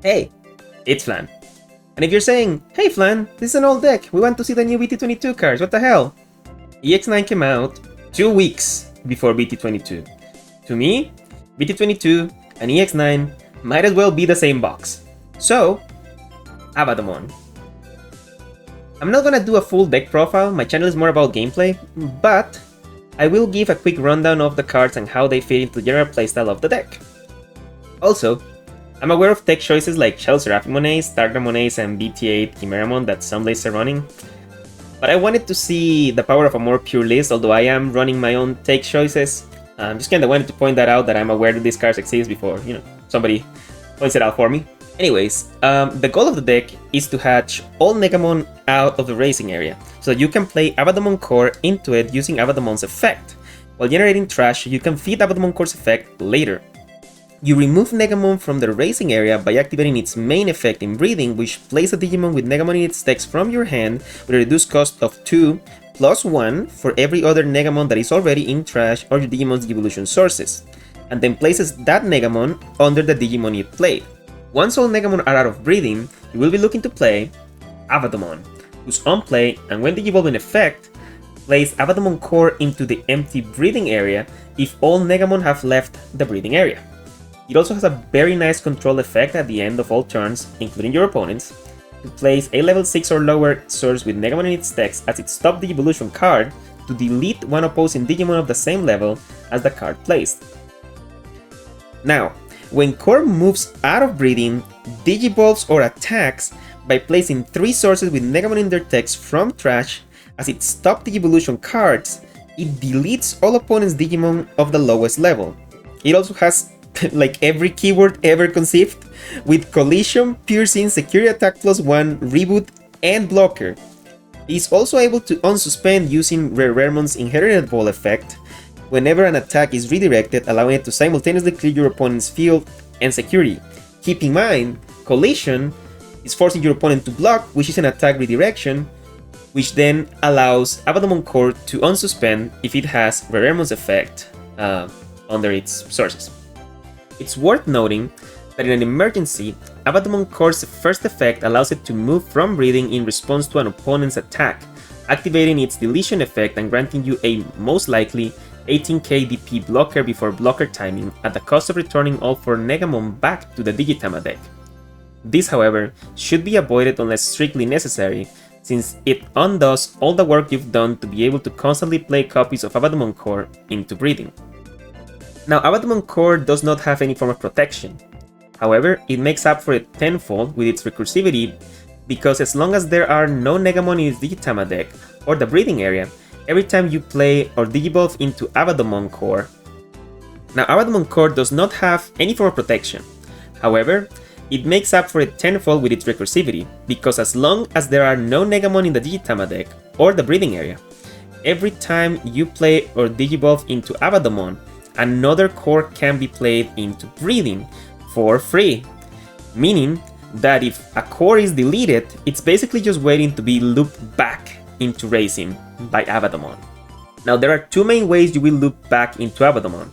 Hey, it's Flan. And if you're saying, hey Flan, this is an old deck, we want to see the new BT22 cards, what the hell? EX9 came out 2 weeks before BT22. To me, BT22 and EX9 might as well be the same box. So, Abbadomon. I'm not gonna do a full deck profile, my channel is more about gameplay, but I will give a quick rundown of the cards and how they fit into the general playstyle of the deck. Also, I'm aware of tech choices like Shell Seraphimon Ace, Darkramon Ace, and BT8 Chimeramon that some lists are running, but I wanted to see the power of a more pure list, although I am running my own tech choices. Just kinda wanted to point that out, that I'm aware that these cards exist before, somebody points it out for me. Anyways, the goal of the deck is to hatch all Negamon out of the racing area, so that you can play Abbadomon Core into it using Abbadomon's effect. While generating trash, you can feed Abbadomon Core's effect later. You remove Negamon from the racing area by activating its main effect in breeding, which plays a Digimon with Negamon in its text from your hand with a reduced cost of 2 plus 1 for every other Negamon that is already in trash or your Digimon's evolution sources, and then places that Negamon under the Digimon it played. Once all Negamon are out of breeding, you will be looking to play Abbadomon, whose on play and when Digivolving effect plays Abbadomon Core into the empty breeding area if all Negamon have left the breeding area. It also has a very nice control effect at the end of all turns, including your opponents, to place a level 6 or lower source with Negamon in its text as its top Digivolution card to delete one opposing Digimon of the same level as the card placed. Now, when Core moves out of breeding, Digivolves or attacks by placing 3 sources with Negamon in their text from trash as its top Digivolution cards, it deletes all opponents' Digimon of the lowest level. It also has like every keyword ever conceived, with collision, piercing, security attack +1, reboot, and blocker. It is also able to unsuspend using RareRaremon's inherited ball effect whenever an attack is redirected, allowing it to simultaneously clear your opponent's field and security. Keep in mind, collision is forcing your opponent to block, which is an attack redirection, which then allows Abbadomon Core to unsuspend if it has RareRaremon's effect under its sources. It's worth noting that in an emergency, Abbadomon Core's first effect allows it to move from breeding in response to an opponent's attack, activating its deletion effect and granting you a most likely 18k DP blocker before blocker timing at the cost of returning all 4 Negamon back to the Digitama deck. This, however, should be avoided unless strictly necessary, since it undoes all the work you've done to be able to constantly play copies of Abbadomon Core into breeding. Now, Abbadomon Core does not have any form of protection. However, it makes up for it tenfold with its recursivity, because as long as there are no Negamon in its Digitama deck or the breeding area, every time you play or Digivolve into Abbadomon Core. Now, Abbadomon Core does not have any form of protection. However, it makes up for it tenfold with its recursivity, because as long as there are no Negamon in the Digitama deck or the breeding area, every time you play or Digivolve into Abbadomon, another core can be played into breeding for free, meaning that if a core is deleted, it's basically just waiting to be looped back into racing by Abbadomon. Now, there are 2 main ways you will loop back into Abbadomon.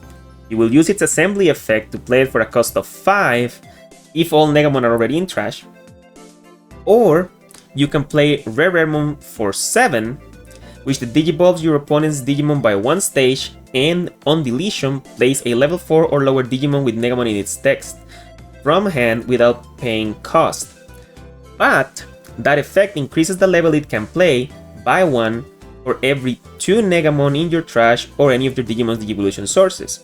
You will use its assembly effect to play it for a cost of 5 if all Negamon are already in trash, or you can play RareRaremon for 7, which Digivolves your opponent's Digimon by 1 stage and on deletion plays a level 4 or lower Digimon with Negamon in its text from hand without paying cost. But that effect increases the level it can play by 1 for every 2 Negamon in your trash or any of your Digimon's Digivolution sources.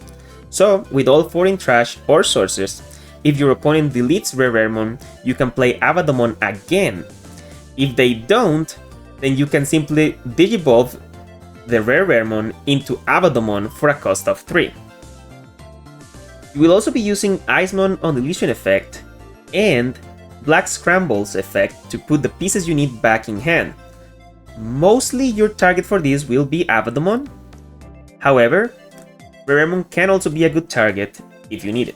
So, with all 4 in trash or sources, if your opponent deletes RareRaremon, you can play Abbadomon again. If they don't, then you can simply Digivolve the RareRaremon into Abbadomon for a cost of 3. You will also be using Eyesmon on deletion effect and Black Scramble's effect to put the pieces you need back in hand. Mostly your target for this will be Abbadomon. However, RareRaremon can also be a good target if you need it.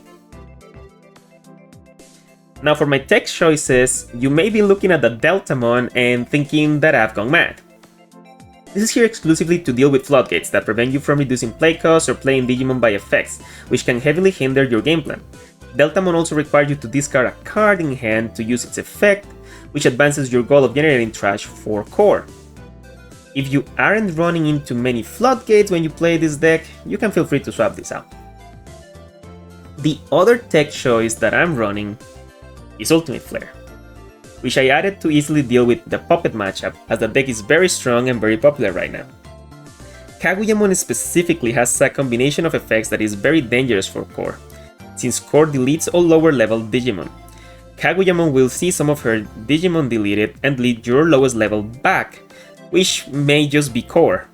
Now, for my text choices, you may be looking at the Deltamon and thinking that I've gone mad. This is here exclusively to deal with floodgates that prevent you from reducing play costs or playing Digimon by effects, which can heavily hinder your game plan. Deltamon also requires you to discard a card in hand to use its effect, which advances your goal of generating trash for core. If you aren't running into many floodgates when you play this deck, you can feel free to swap this out. The other tech choice that I'm running is Ultimate Flare, which I added to easily deal with the Puppet matchup, as the deck is very strong and very popular right now. Kaguyamon specifically has a combination of effects that is very dangerous for core, since core deletes all lower level Digimon. Kaguyamon will see some of her Digimon deleted and delete your lowest level back, which may just be core.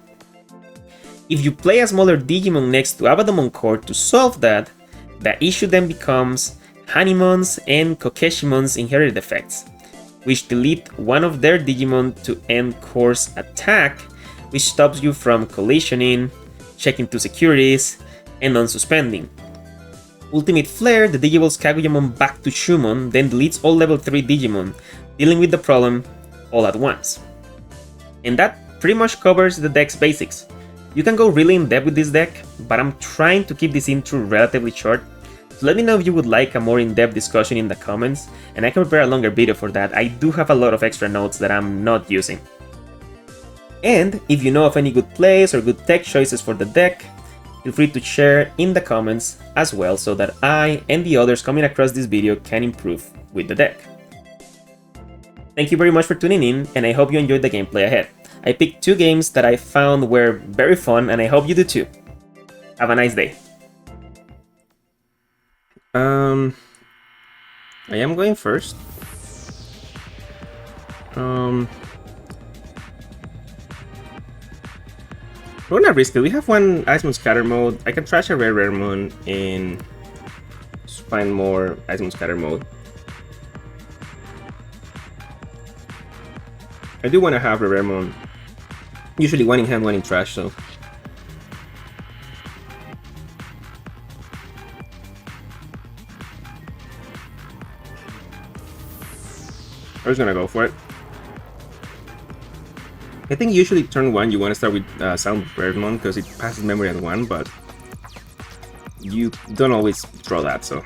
If you play a smaller Digimon next to Abbadomon core to solve that, the issue then becomes Hanimon's and Kokeshimon's inherited effects, which delete one of their Digimon to end core's attack, which stops you from collisioning, checking to securities, and unsuspending. Ultimate Flare, the Digivolves Kaguyamon back to Shumon, then deletes all level 3 Digimon, dealing with the problem all at once. And that pretty much covers the deck's basics. You can go really in depth with this deck, but I'm trying to keep this intro relatively short, so let me know if you would like a more in-depth discussion in the comments, and I can prepare a longer video for that. I do have a lot of extra notes that I'm not using. And if you know of any good plays or good tech choices for the deck, feel free to share in the comments as well, so that I and the others coming across this video can improve with the deck. Thank you very much for tuning in, and I hope you enjoyed the gameplay ahead. I picked 2 games that I found were very fun, and I hope you do too. Have a nice day. I am going first. We're gonna risk it. We have one Eyesmon Scatter mode. I can trash a RareRaremon and find more Eyesmon Scatter mode. I do want to have RareRaremon. Usually one in hand, one in trash, so. I was gonna go for it. I think usually turn 1 you want to start with Soundbirdmon because it passes memory at 1, but you don't always draw that, so.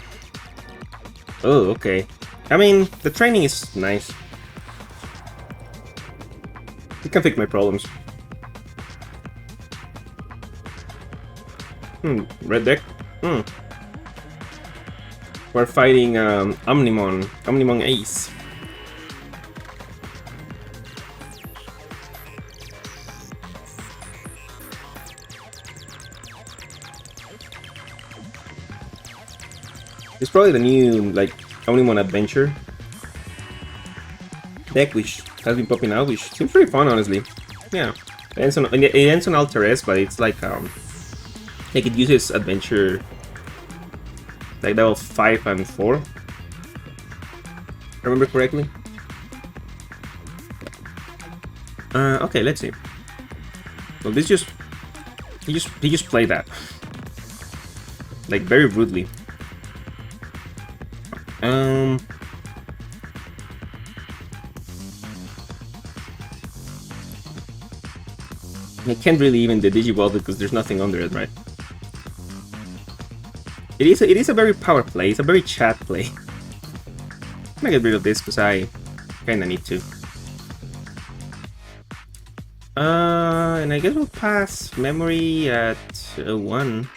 Oh, okay. I mean, the training is nice. It can fix my problems. Red deck? We're fighting Omnimon Ace. It's probably the new, like, Omnimon Adventure deck, which has been popping out, which seems pretty fun, honestly. Yeah, it ends on Alter S, but it's like it uses Adventure, like level 5 and 4. If I remember correctly. Okay, let's see. Well, this just he just played that, like, very rudely. I can't really even the Digivolve because there's nothing under it, right? It is a very power play. It's a very chat play. I'm gonna get rid of this because I kinda need to. And I guess we'll pass memory at 1.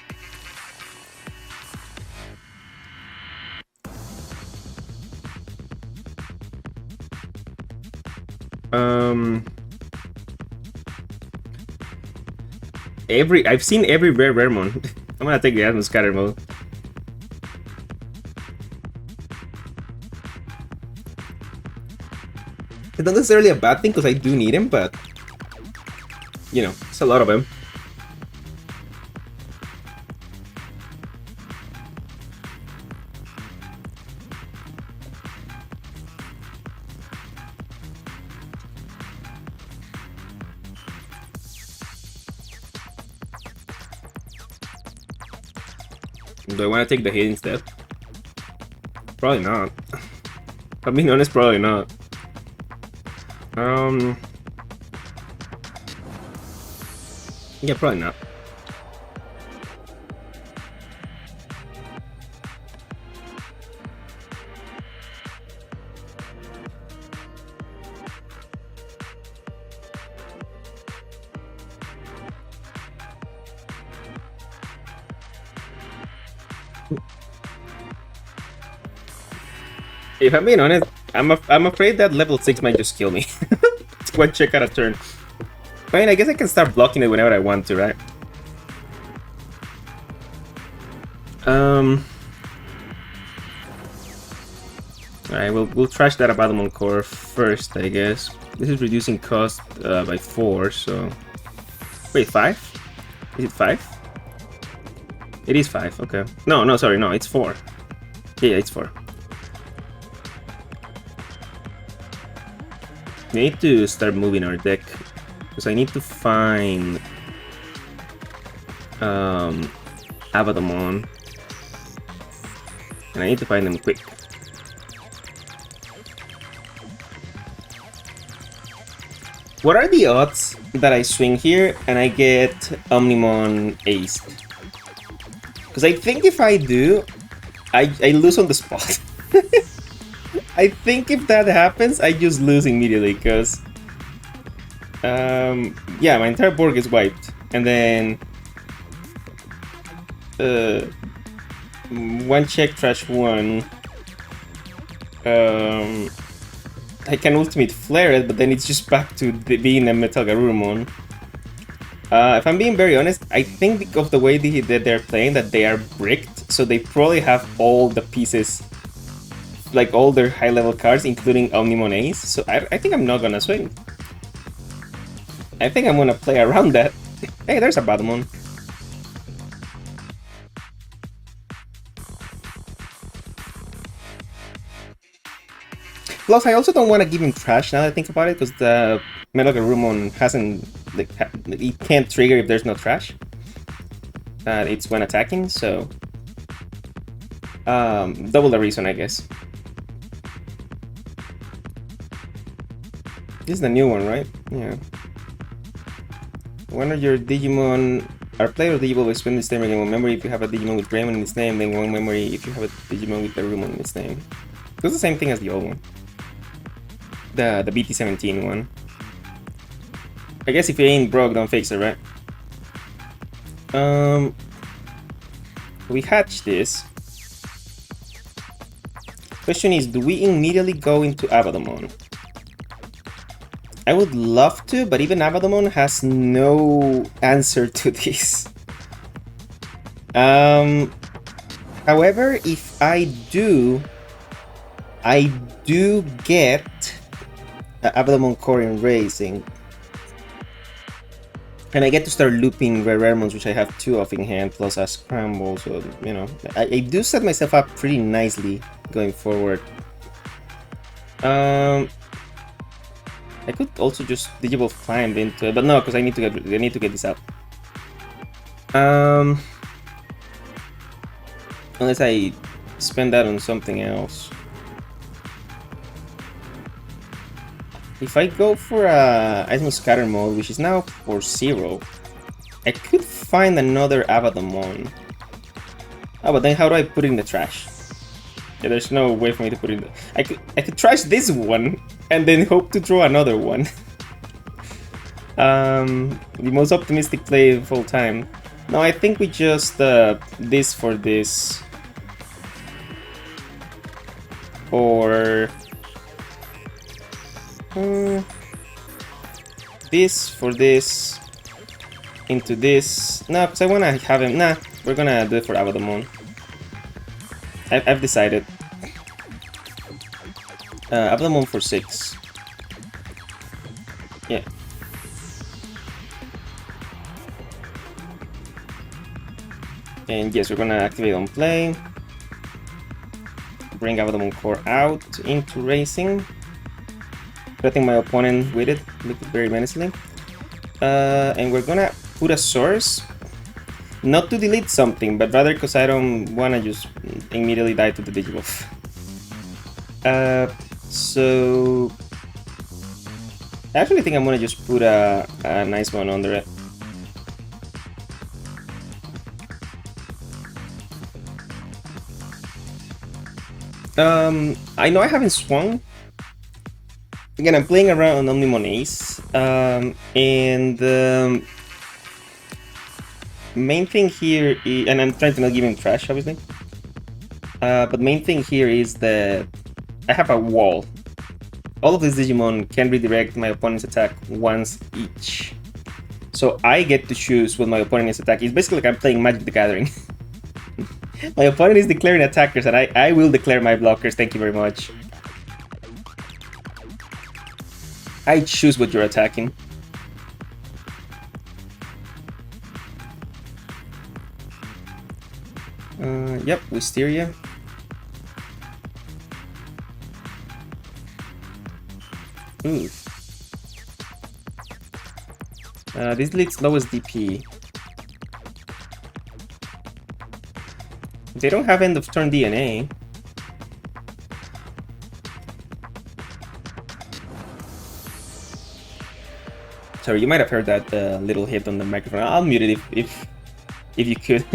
I've seen every RareRaremon. I'm gonna take the Eyesmon Scatter mode. It's not necessarily a bad thing because I do need him, but you know, it's a lot of him. Do I want to take the hit instead? Probably not. I'm being honest, probably not. Yeah, probably not. If I'm being honest, I'm afraid that level 6 might just kill me. It's one check out of turn. I mean, I guess I can start blocking it whenever I want to, right? Alright, we'll trash that Abbadomon core first, I guess. This is reducing cost by 4, so... Wait, 5? Is it 5? It is 5, okay. No, sorry, no, it's 4. Yeah, it's 4. We need to start moving our deck, because I need to find... Abbadomon. And I need to find them quick. What are the odds that I swing here and I get Omnimon aced? Because I think if I do, I lose on the spot. I think if that happens, I just lose immediately because... yeah, my entire board is wiped. And then... one check, trash 1. I can ultimate flare it, but then it's just back to being a Metal Garurumon. If I'm being very honest, I think because of the way that they're playing, that they are bricked, so they probably have all the pieces, like all their high-level cards, including Omnimon Ace, so I think I'm not gonna swing. I think I'm gonna play around that. Hey, there's a Abbadomon. Plus, I also don't want to give him trash now that I think about it, because the Metal Garurumon hasn't... Like, it can't trigger if there's no trash. It's when attacking, so... double the reason, I guess. This is the new one, right? Yeah. One of your Digimon... Our player Digimon will spend this name in one memory if you have a Digimon with Greymon in its name, then one memory if you have a Digimon with Garurumon in its name. It's the same thing as the old one. The BT17 one. I guess if it ain't broke, don't fix it, right? We hatch this. Question is, do we immediately go into Abbadomon? I would love to, but even Abbadomon has no answer to this. However, if I do get Abbadomon core in Racing, and I get to start looping RareRaremons, which I have 2 of in hand, plus a Scramble, so, you know, I do set myself up pretty nicely going forward. I could also just Digivolve climb into it, but no, because I need to get this out. Unless I spend that on something else. If I go for Eyesmon Scatter mode, which is now for 0, I could find another Abbadomon. Oh, but then how do I put it in the trash? Yeah, there's no way for me to put it in the... I could trash this one, and then hope to draw another one. The most optimistic play of all time. No, I think we just this for this. Or... this for this into this. No, because I want to have him. Nah, we're gonna do it for Abbadomon. I've decided. Abbadomon for 6. Yeah. And yes, we're gonna activate on play. Bring Abbadomon core out into Racing. Threatening my opponent with it, looking very menacingly. And we're gonna put a source, not to delete something, but rather because I don't wanna just immediately die to the Digivolve. So I actually think I'm gonna just put a nice one under it. I know I haven't swung. Again, I'm playing around on Omnimon Ace, and main thing here and I'm trying to not give him trash, obviously. But main thing here is that I have a wall. All of these Digimon can redirect my opponent's attack once each. So I get to choose what my opponent is attacking. It's basically like I'm playing Magic the Gathering. My opponent is declaring attackers and I will declare my blockers, thank you very much. I choose what you're attacking. Yep, Wisteria. Ooh. This league's lowest DP. They don't have end of turn DNA. Sorry, you might have heard that little hit on the microphone. I'll mute it if you could.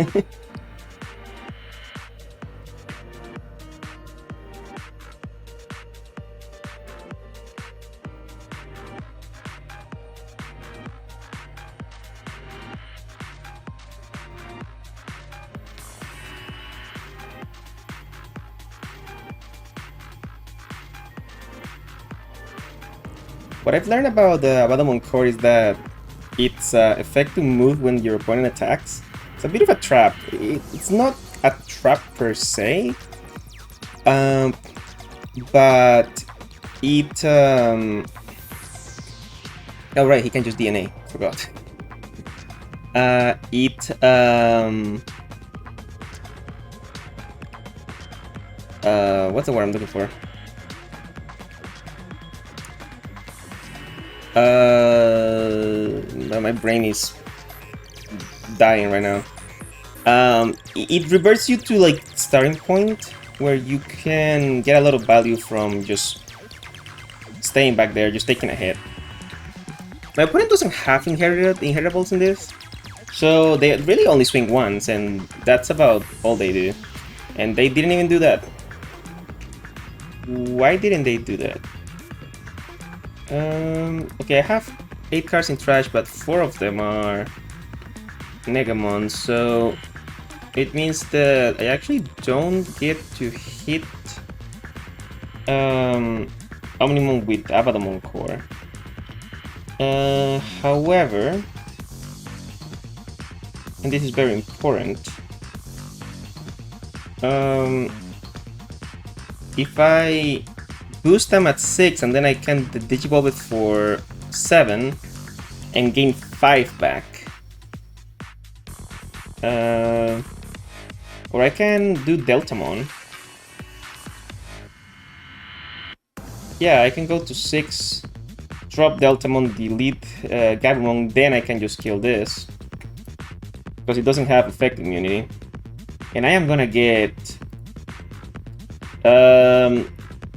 What I've learned about the Abbadomon core is that its effective move when your opponent attacks, it's a bit of a trap. It's not a trap per se, but it... oh right, he can just DNA, forgot. What's the word I'm looking for? My brain is dying right now. It reverts you to like starting point where you can get a lot of value from just staying back there, just taking a hit. My opponent doesn't have inheritables in this, so they really only swing once, and that's about all they do. And they didn't even do that. Why didn't they do that? Okay, I have 8 cards in trash, but 4 of them are Negamon, so it means that I actually don't get to hit Omnimon with Abbadomon core. However, and this is very important, if I boost them at 6 and then I can Digivolve it for 7 and gain 5 back. Or I can do Deltamon. Yeah, I can go to 6, drop Deltamon, delete Gabumon, then I can just kill this. Because it doesn't have effect immunity. And I am gonna get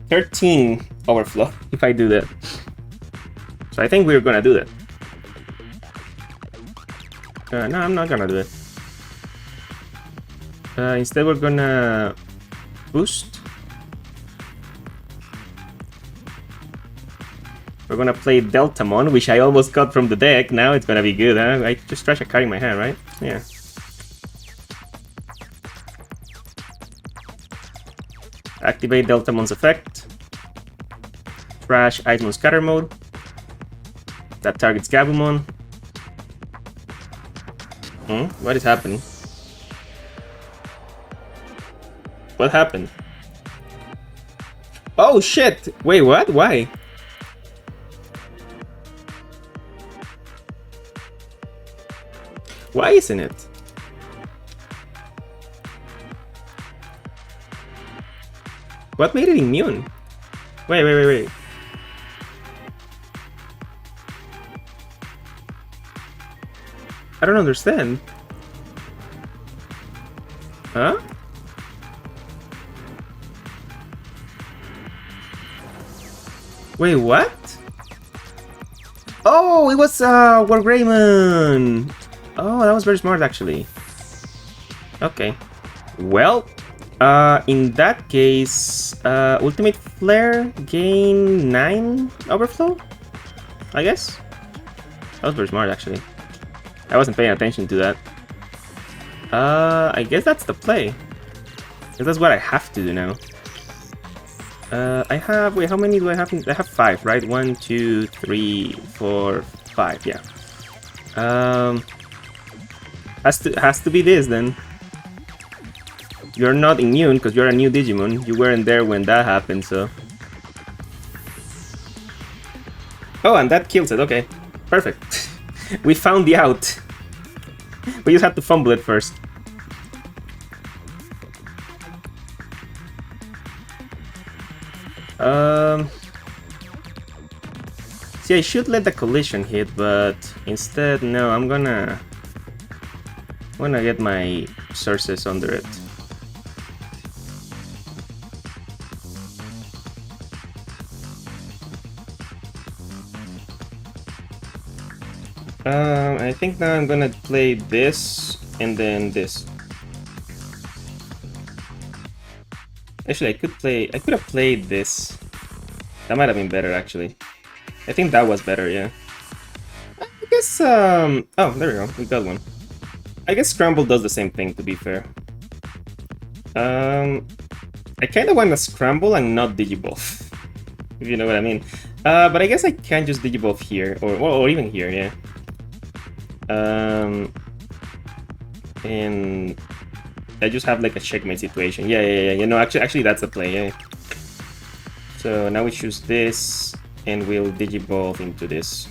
13 overflow if I do that. So I think we're gonna do that. No, I'm not gonna do it. Instead we're gonna boost. We're gonna play Deltamon, which I almost got from the deck. Now it's gonna be good, huh? I just trash a card in my hand, right? Yeah. Activate Deltamon's effect. Trash Eyesmon scatter mode. That targets Gabumon. What is happening? What happened? Oh shit! Wait, what? Why? Why isn't it? What made it immune? Wait. I don't understand. Huh? Wait, what? Oh, it was RareRaremon! Oh, that was very smart actually. Okay. Well, in that case, Ultimate Flare gain 9 overflow? I guess? That was very smart actually. I wasn't paying attention to that. I guess that's the play. Because that's what I have to do now. I have, wait, how many do I have? I have 5, right? 1, 2, 3, 4, 5, yeah. Has to be this then. You're not immune because you're a new Digimon. You weren't there when that happened, so. Oh, and that kills it. Okay, perfect. We found the out. We just had to fumble it first. See, I should let the collision hit, but instead, no, I'm gonna get my sources under it. I think now I'm gonna play this and then this. Actually, I could have played this. That might have been better, actually. I think that was better, yeah. I guess, oh, there we go, we got one. I guess Scramble does the same thing, to be fair. I kinda want to Scramble and not Digivolve, if you know what I mean. But I guess I can just Digivolve here, or even here, yeah. And I just have like a checkmate situation. Yeah, you know, actually that's the play, yeah. So now we choose this, and we'll Digivolve into this.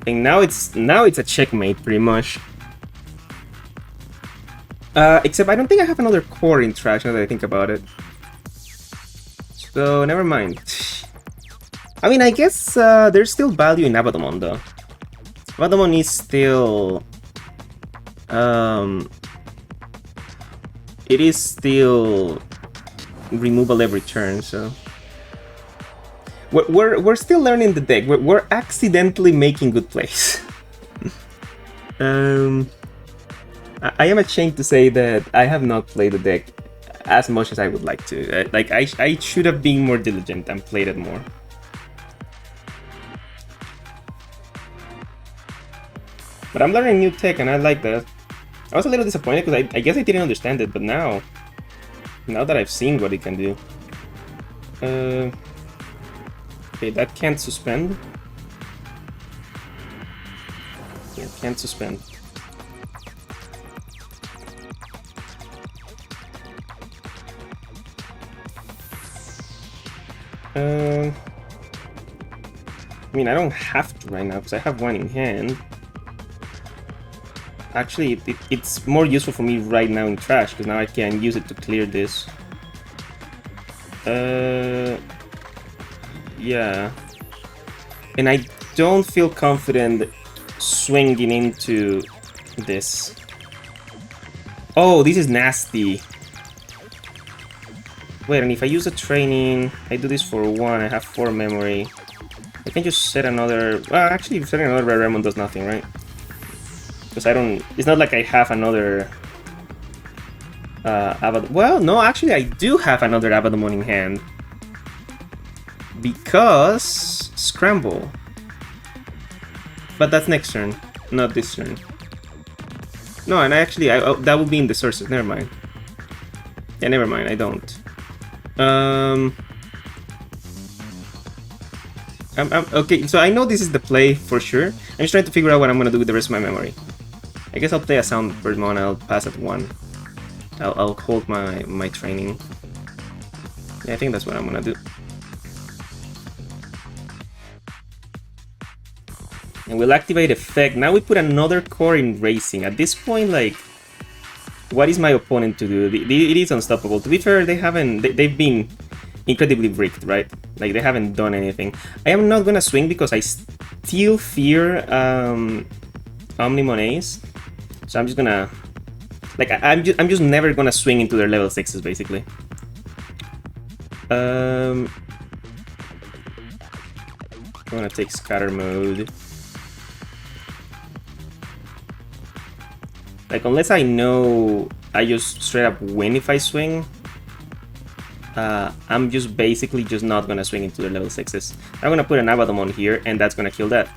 And now it's a checkmate, pretty much. Except I don't think I have another core in trash now that I think about it. So never mind. I mean, I guess there's still value in Abbadomon though. Abbadomon is still it is still removable every turn, so we're still learning the deck. We're accidentally making good plays. I am ashamed to say that I have not played the deck as much as I would like to. Like I should have been more diligent and played it more. But I'm learning new tech and I like that. I was a little disappointed because I guess I didn't understand it, but now that I've seen what it can do. Okay, that can't suspend. Yeah, can't suspend. I mean, I don't have to right now because I have one in hand. Actually, it's more useful for me right now in trash because now I can use it to clear this. Yeah. And I don't feel confident swinging into this. Oh, this is nasty. Wait, and if I use a training, I do this for 1, I have 4 memory. I can just set another... Well, actually, setting another RareRaremon does nothing, right? Because I don't... It's not like I have another... Well, no, actually, I do have another Abbadomon in hand. Because... Scramble. But that's next turn, not this turn. No, and actually, that would be in the sources, never mind. Yeah, never mind, I don't. Okay, so I know this is the play for sure. I'm just trying to figure out what I'm gonna do with the rest of my memory. I guess I'll play a Soundbirdmon, I'll pass at 1. I'll hold my training. Yeah, I think that's what I'm gonna do. And we'll activate effect. Now we put another core in racing. At this point, like, what is my opponent to do? It is unstoppable. To be fair, they've been incredibly bricked, right? Like, they haven't done anything. I am not gonna swing because I still fear Omnimon Ace. So I'm just gonna... Like, I'm just never gonna swing into their level 6s, basically. I'm gonna take scatter mode. Like, unless I know I just straight up win if I swing, I'm just basically just not gonna swing into the level 6s. I'm gonna put an Abbadomon here, and that's gonna kill that.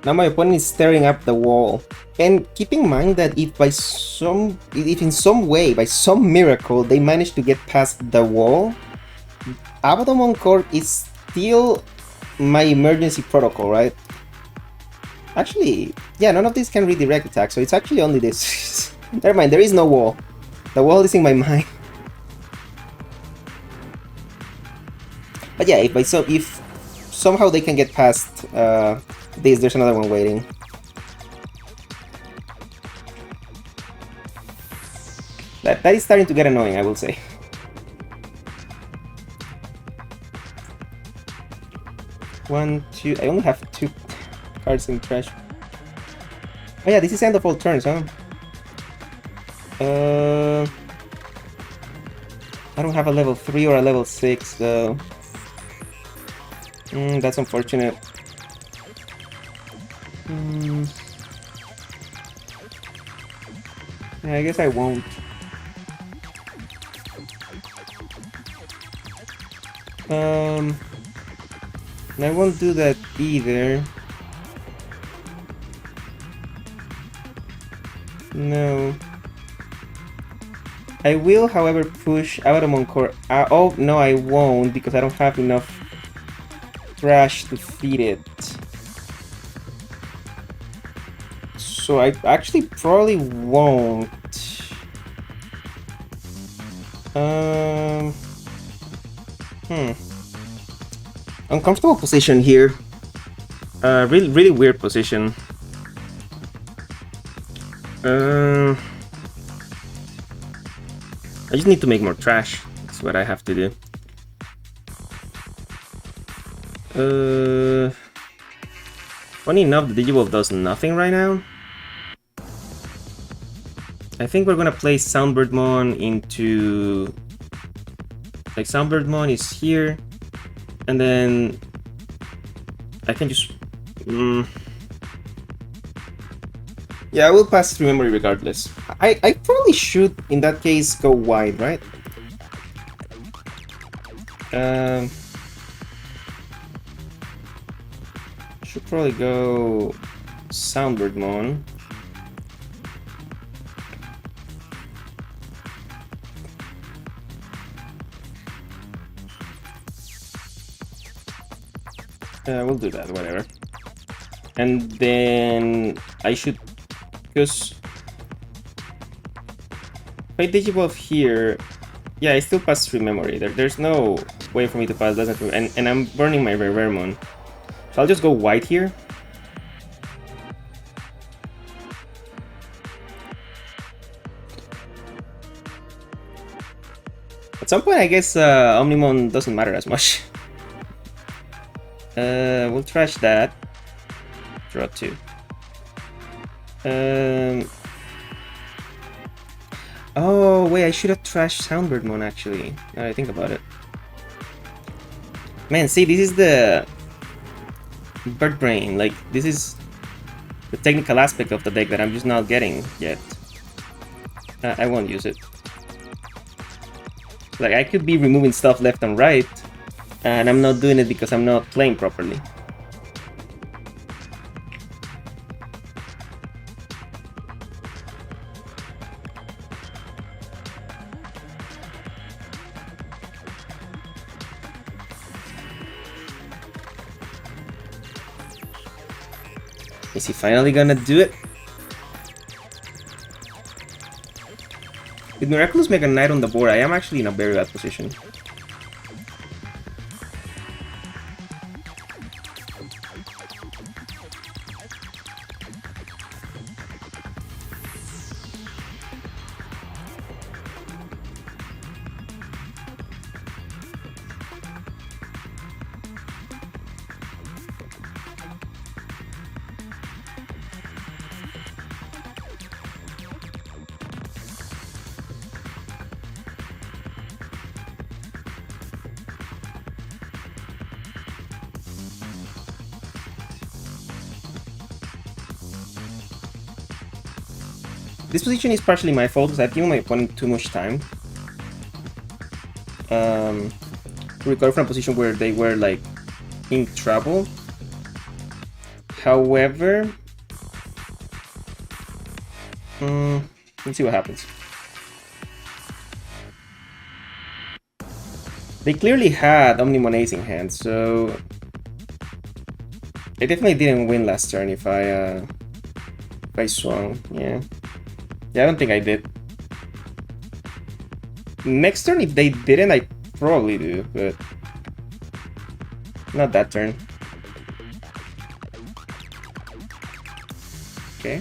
Now my opponent is staring up the wall. And keep in mind that if in some way, by some miracle, they manage to get past the wall, Abbadomon Core is still my emergency protocol, right? Actually, yeah, none of these can redirect attack, so it's actually only this. Never mind, there is no wall. The wall is in my mind. But yeah, if somehow they can get past this, there's another one waiting. That is starting to get annoying, I will say. One, two. I only have 2 cards in trash. Oh yeah, this is end of all turns, huh? I don't have a level 3 or a level 6 though. That's unfortunate. Yeah, I guess I won't. I won't do that either. No. I will, however, push Abbadomon Core. Oh, no, I won't, because I don't have enough trash to feed it. So I actually probably won't. Uncomfortable position here. Really weird position. I just need to make more trash. That's what I have to do. Funny enough, the Digivolve does nothing right now. I think we're gonna place Soundbirdmon into... Like, Soundbirdmon is here, and then I can just... Yeah, I will pass through memory regardless. I probably should, in that case, go wide, right? Should probably go Soundbirdmon. We'll do that, whatever. And then I should... Because if I Digivolve here, yeah, I still pass through memory. There's no way for me to pass that through, and I'm burning my RareRaremon. So I'll just go white here. At some point, I guess Omnimon doesn't matter as much. We'll trash that. Draw 2. Oh wait, I should have trashed Soundbirdmon actually. Now I think about it. Man, see, this is the bird brain. Like, this is the technical aspect of the deck that I'm just not getting yet. I won't use it. Like, I could be removing stuff left and right, and I'm not doing it because I'm not playing properly. Is he finally gonna do it? With Miraculous Mega Knight on the board, I am actually in a very bad position. This position is partially my fault because I've given my opponent too much time to recover from a position where they were like in trouble. However, let's see what happens. They clearly had Omnimon Ace in hand, so I definitely didn't win last turn if I swung. Yeah, I don't think I did. Next turn, if they didn't, I probably do, but not that turn. Okay.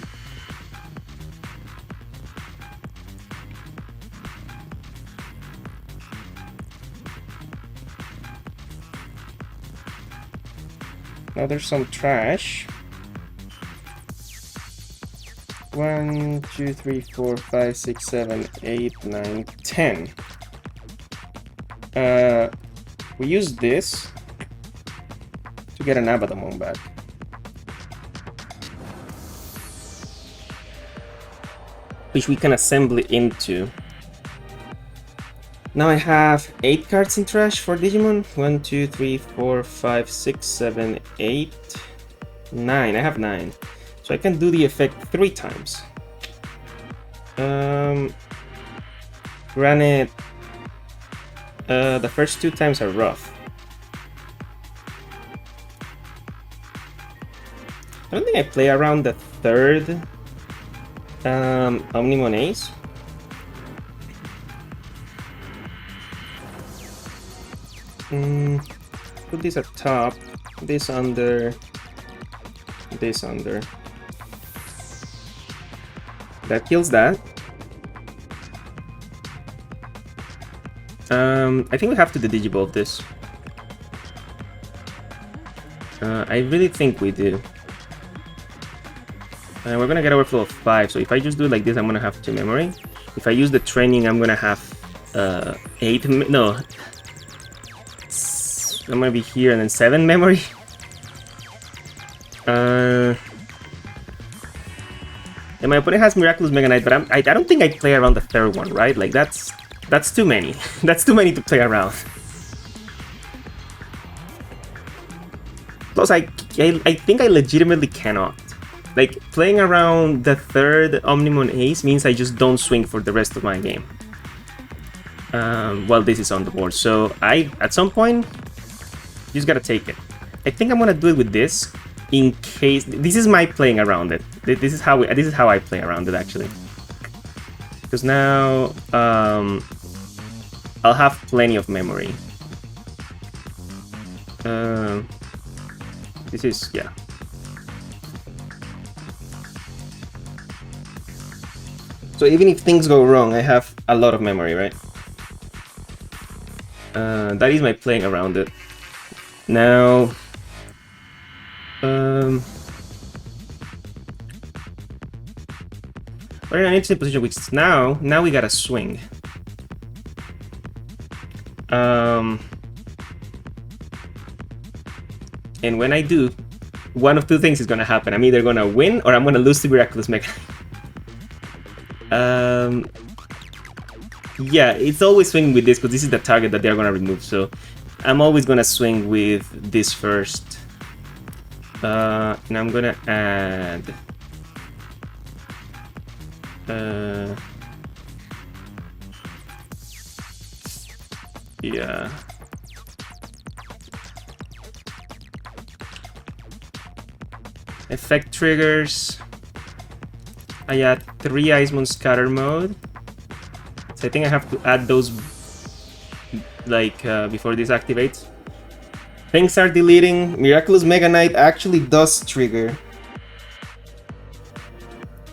Now there's some trash. 1, 2, 3, 4, 5, 6, 7, 8, 9, 10. We use this to get an Abbadomon back. Which we can assemble it into. Now I have 8 cards in trash for Digimon. 1, 2, 3, 4, 5, 6, 7, 8, 9. I have 9. So I can do the effect 3 times. Granted, the first 2 times are rough. I don't think I play around the third Omnimon Ace. Put this at top, this under, this under. That kills that. I think we have to Digivolve this. I really think we do. We're gonna get overflow of 5, so if I just do it like this, I'm gonna have 2 memory. If I use the training, I'm gonna have 8, no. I'm gonna be here and then 7 memory. And my opponent has Miraculous Mega Knight, but I don't think I play around the third one, right? Like that's too many. That's too many to play around. Plus, I think I legitimately cannot. Like, playing around the third Omnimon Ace means I just don't swing for the rest of my game. While this is on the board. So at some point, you just gotta take it. I think I'm gonna do it with this, in case. This is my playing around it. This is how I play around it, actually. Because now I'll have plenty of memory. This is, yeah. So even if things go wrong, I have a lot of memory, right? That is my playing around it. Now, we're in an interesting position, which is now we gotta swing. And when I do, one of 2 things is gonna happen. I'm either gonna win or I'm gonna lose to Miraculous Mega. Yeah, it's always swinging with this because this is the target that they're gonna remove. So I'm always gonna swing with this first. And I'm gonna add. Yeah. Effect triggers. I add 3 Eyesmon scatter mode. So I think I have to add those like before this activates. Things are deleting. Miraculous Mega Knight actually does trigger.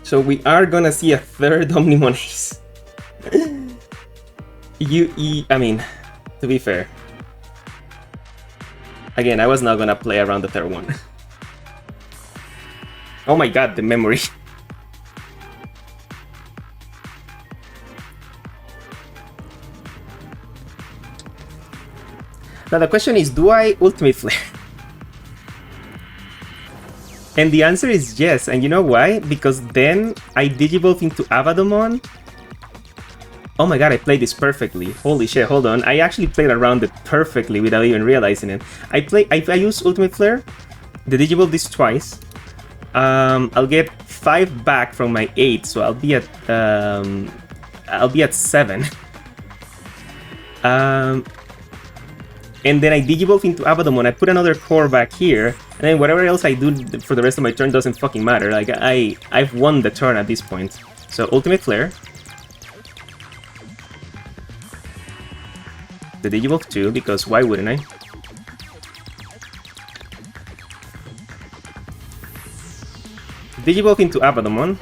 So we are gonna see a third Omnimon Ace. I mean, to be fair. Again, I was not gonna play around the third one. Oh my god, the memory. Now the question is, do I Ultimate Flare? And the answer is yes, and you know why? Because then I Digivolve into Abbadomon. Oh my god, I played this perfectly. Holy shit, hold on. I actually played around it perfectly without even realizing it. I use Ultimate Flare, the Digivolve this twice, I'll get 5 back from my 8, so I'll be at 7. And then I Digivolve into Abbadomon, I put another core back here, and then whatever else I do for the rest of my turn doesn't fucking matter. Like, I've won the turn at this point. So, Ultimate Flare. The Digivolve too, because why wouldn't I? Digivolve into Abbadomon.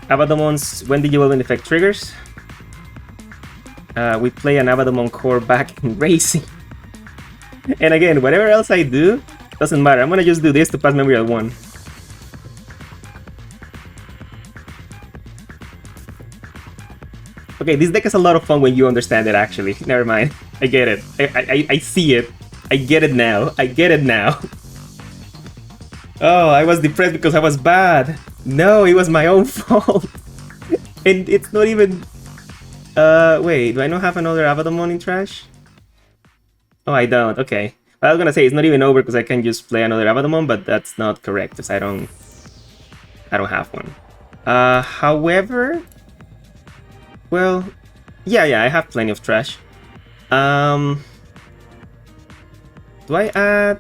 Abbadomon's when Digivolve effect triggers. We play an Abbadomon core back in Racing. And again, whatever else I do, doesn't matter. I'm gonna just do this to pass memory at 1. Okay, this deck is a lot of fun when you understand it, actually. Never mind. I get it. I see it. I get it now. I get it now. Oh, I was depressed because I was bad. No, it was my own fault. And it's not even... wait, do I not have another Abbadomon in trash? Oh, I don't. Okay. I was gonna say it's not even over because I can just play another Abbadomon, but that's not correct because I don't have one. However, well, yeah, I have plenty of trash. Do I add?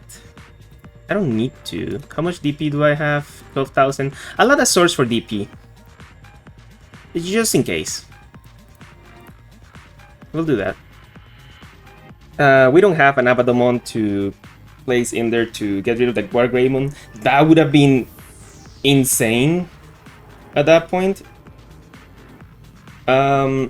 I don't need to. How much DP do I have? 12,000. I'll add a source for DP. Just in case. We'll do that. We don't have an Abbadomon to place in there to get rid of the RareRaremon. That would have been insane at that point. I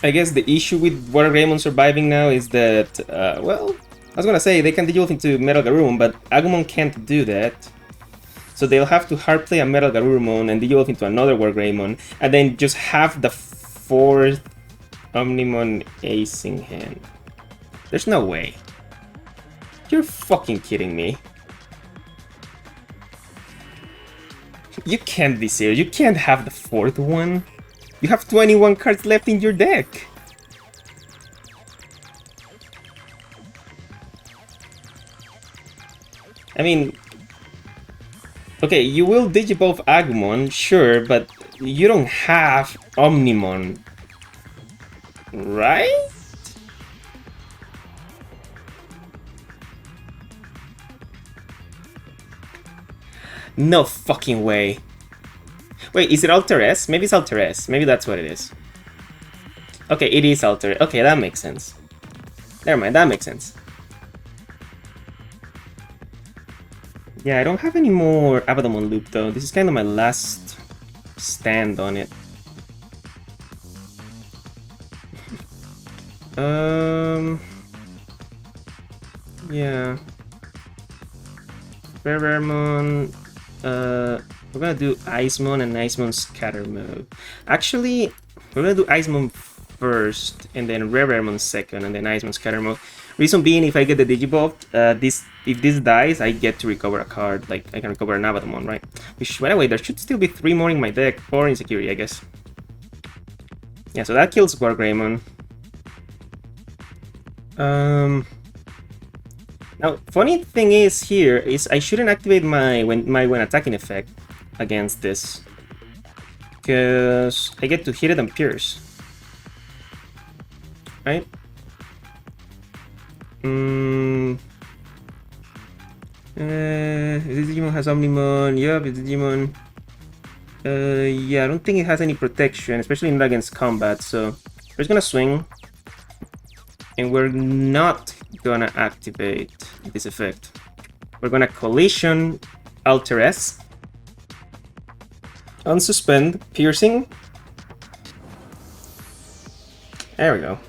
guess the issue with RareRaremon surviving now is that, well, I was gonna say they can Digivolve into Metal Garurumon, but Agumon can't do that. So they'll have to hard play a Metal Garurumon and Digivolve into another RareRaremon, and then just have the 4th Omnimon Ace in hand. There's no way. You're fucking kidding me. You can't be serious. You can't have the 4th one. You have 21 cards left in your deck. I mean... Okay, you will Digivolve Agumon, sure, but you don't have Omnimon. Right? No fucking way. Wait, is it Alter S? Maybe it's Alter S. Maybe that's what it is. Okay, it is Alter. Okay, that makes sense. Never mind, that makes sense. Yeah, I don't have any more Abbadomon loop though. This is kind of my last stand on it. Yeah. RareRaremon. We're gonna do Eyesmon and Eyesmon Scatter Mode. Actually, we're gonna do Eyesmon first, and then RareRaremon second, and then Eyesmon Scatter Mode. Reason being, if I get the Digivolve, if this dies, I get to recover a card. Like, I can recover an Abbadomon, right? Which, by the way, there should still be 3 more in my deck, or in Security, I guess. Yeah, so that kills RareRaremon. Now, funny thing is here is I shouldn't activate my when attacking effect against this, because I get to hit it and pierce, right? This Digimon has Omnimon. Yup, it's Digimon. Yeah, I don't think it has any protection, especially not against combat. So we're just gonna swing, and we're not gonna activate this effect. We're gonna collision Alter S, unsuspend, piercing. There we go.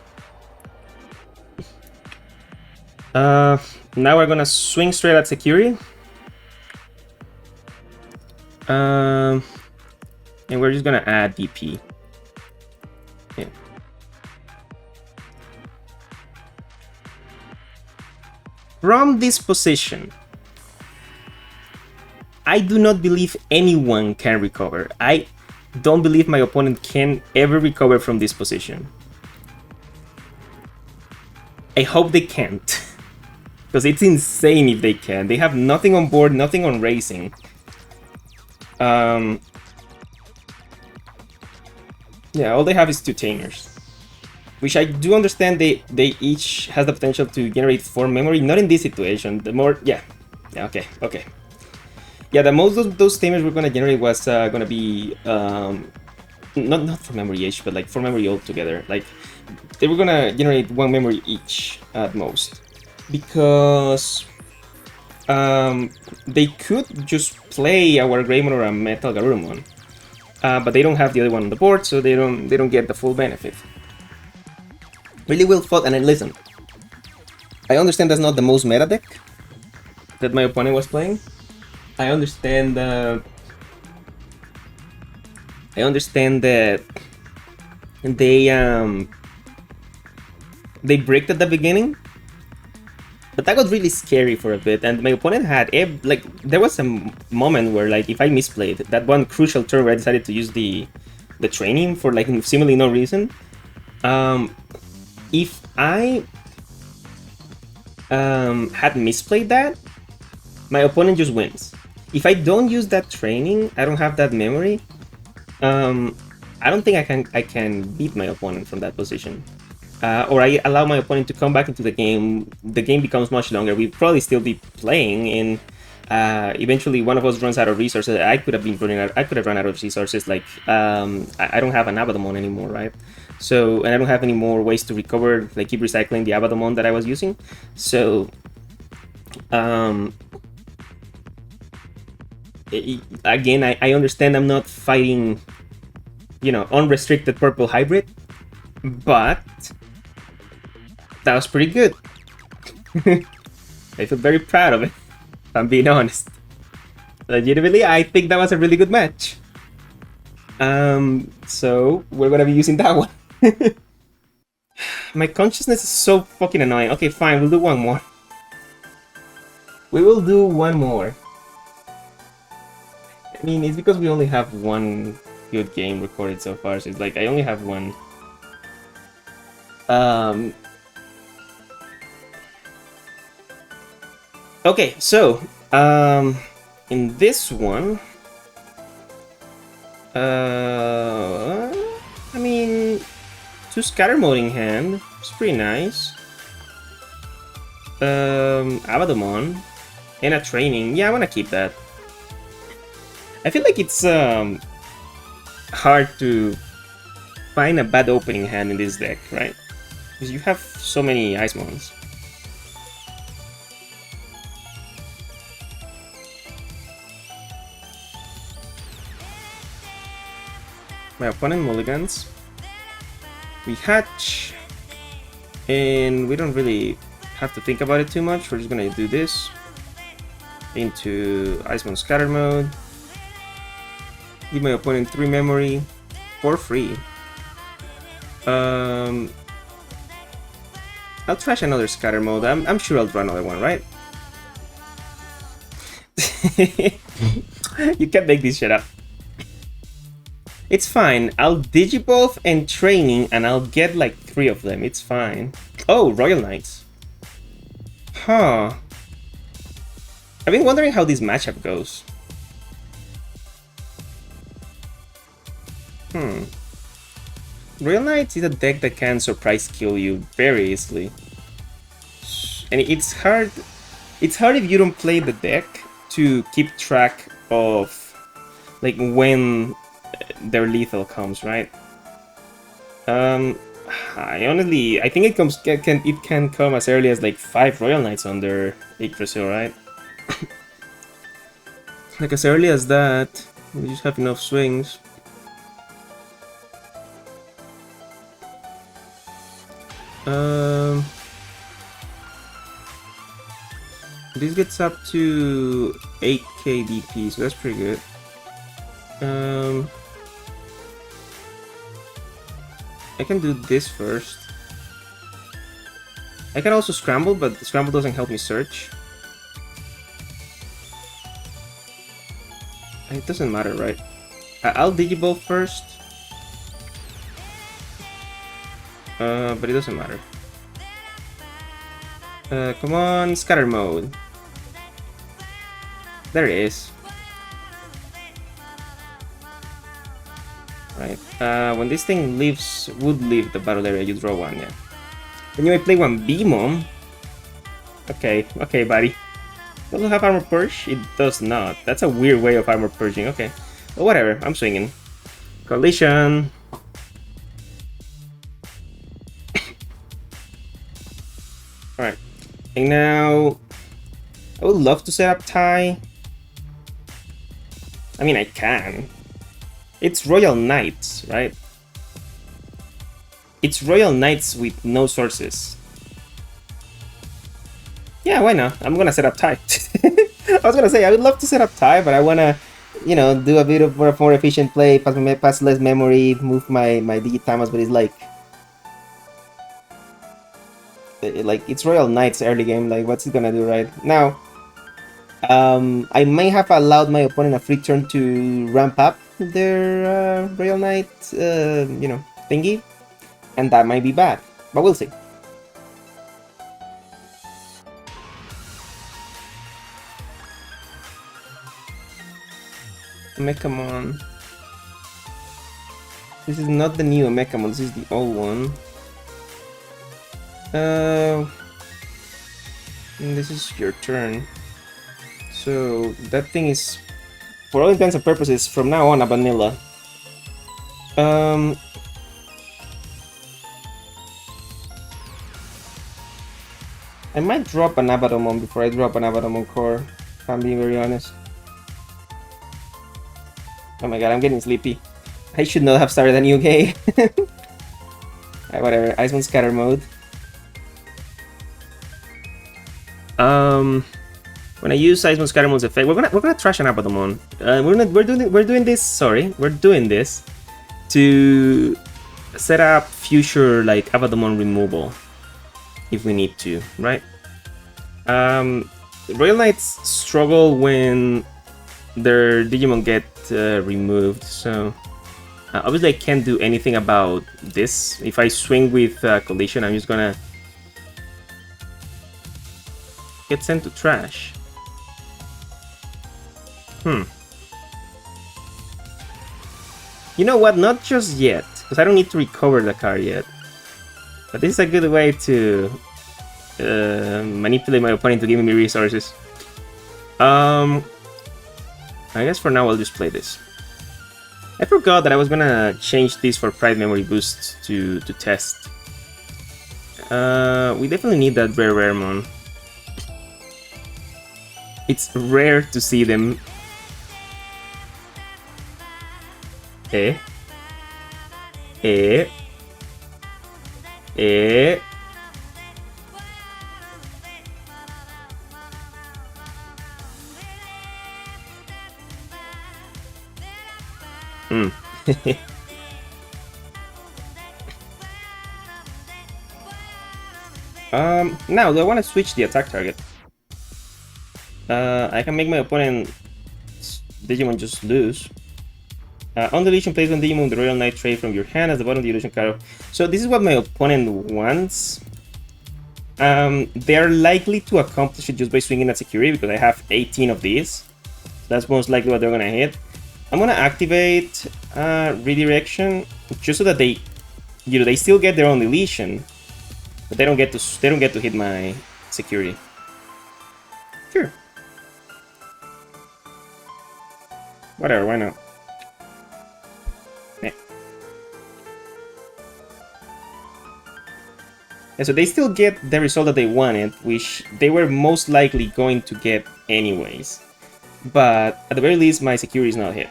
Now we're gonna swing straight at Security. And we're just gonna add DP. Yeah. From this position, I do not believe anyone can recover. I don't believe my opponent can ever recover from this position. I hope they can't. Because it's insane if they can. They have nothing on board, nothing on racing. Yeah, all they have is 2 Tamers. Which I do understand they each has the potential to generate 4 memory. Not in this situation. The more... Yeah, okay. Yeah, the most of those Tamers we're gonna generate was gonna be... not for memory each, but like 4 memory altogether. Like, they were gonna generate 1 memory each at most. Because... they could just play our Greymon or a Metal Garurumon. But they don't have the other one on the board, so they don't get the full benefit. Really well thought, and listen. I understand that's not the most meta deck that my opponent was playing. I understand that they bricked at the beginning, but that got really scary for a bit. And my opponent had like there was a moment where like if I misplayed that one crucial turn where I decided to use the training for like seemingly no reason. If I had misplayed that, my opponent just wins. If I don't use that training, I don't have that memory. I don't think I can beat my opponent from that position. Or I allow my opponent to come back into the game becomes much longer. We'd probably still be playing, and eventually one of us runs out of resources. I could have run out of resources. Like I don't have an Abbadomon anymore, right? So, and I don't have any more ways to recover. Like keep recycling the Abbadomon that I was using. So, again, I understand I'm not fighting, unrestricted purple hybrid, but that was pretty good. I feel very proud of it, if I'm being honest. Legitimately, I think that was a really good match. So we're gonna be using that one. My consciousness is so fucking annoying. Okay, fine, we'll do one more. We will do one more. I mean, it's because we only have one good game recorded so far, so it's like I only have one. Okay, so in this one, I mean, 2 scatter mode in hand, it's pretty nice. Abbadomon and a training, yeah, I wanna keep that. I feel like it's hard to find a bad opening hand in this deck, right? Because you have so many Eyesmons. My opponent mulligans. We hatch, and we don't really have to think about it too much. We're just gonna do this into Eyesmon scatter mode. Give my opponent 3 memory for free. I'll trash another scatter mode. I'm sure I'll draw another one, right? You can't make this shit up. It's fine. I'll Digivolve and training, and I'll get like 3 of them. It's fine. Oh, Royal Knights. Huh. I've been wondering how this matchup goes. Royal Knights is a deck that can surprise kill you very easily. And it's hard if you don't play the deck to keep track of like when their lethal comes, right? I think it can come as early as like 5 Royal Knights under Yggdrasil, right? Like as early as that, we just have enough swings. This gets up to 8k DP, so that's pretty good. I can do this first. I can also scramble, but the scramble doesn't help me search. It doesn't matter, right? I'll Digivolve first. But it doesn't matter. Come on, scatter mode. There it is. Right. When this thing would leave the battle area, you draw one, yeah. Then you may play one Beamon. Okay, buddy. Does it have armor purge? It does not. That's a weird way of armor purging. Okay. Well, whatever. I'm swinging. Collision. Alright. And now... I would love to set up Tai. I mean, I can. It's Royal Knights, right? It's Royal Knights with no sources. Yeah, why not? I'm gonna set up Tai. I was gonna say, I would love to set up Tai, but I wanna, you know, do a bit of more efficient play, pass less memory, move my Digitamons, but it's like... it's Royal Knights early game, like, what's it gonna do, right? Now, I may have allowed my opponent a free turn to ramp up their Royal Knight, you know, thingy, and that might be bad, but we'll see. Megamon. This is not the new Megamon, this is the old one. This is your turn. So that thing is, for all intents and purposes, from now on a vanilla. I might drop an Abbadomon before I drop an Abbadomon core, if I'm being very honest. Oh my god, I'm getting sleepy. I should not have started a new game. Alright, whatever. Eyesmon scatter mode. When I use Eyesmon scatter mode's effect, we're gonna trash an Abbadomon. We're doing this to set up future like Abbadomon removal if we need to, right? Royal Knights struggle when their Digimon get removed, so obviously I can't do anything about this. If I swing with Collision, I'm just gonna get sent to trash. You know what? Not just yet, because I don't need to recover the card yet. But this is a good way to manipulate my opponent to give me resources. I guess for now I'll just play this. I forgot that I was gonna change this for Pride Memory Boost to test. We definitely need that RareRaremon. It's rare to see them. Hmm. Now, do I want to switch the attack target? I can make my opponent Digimon just lose. On deletion, place one Digimon with the Royal Knight trait from your hand as the bottom of the illusion card. So this is what my opponent wants. They are likely to accomplish it just by swinging at security because I have 18 of these. That's most likely what they're gonna hit. I'm gonna activate redirection just so that they, they still get their own deletion, but they don't get to hit my security. Sure. Whatever, why not? Yeah. And so they still get the result that they wanted, which they were most likely going to get anyways. But at the very least, my security is not hit.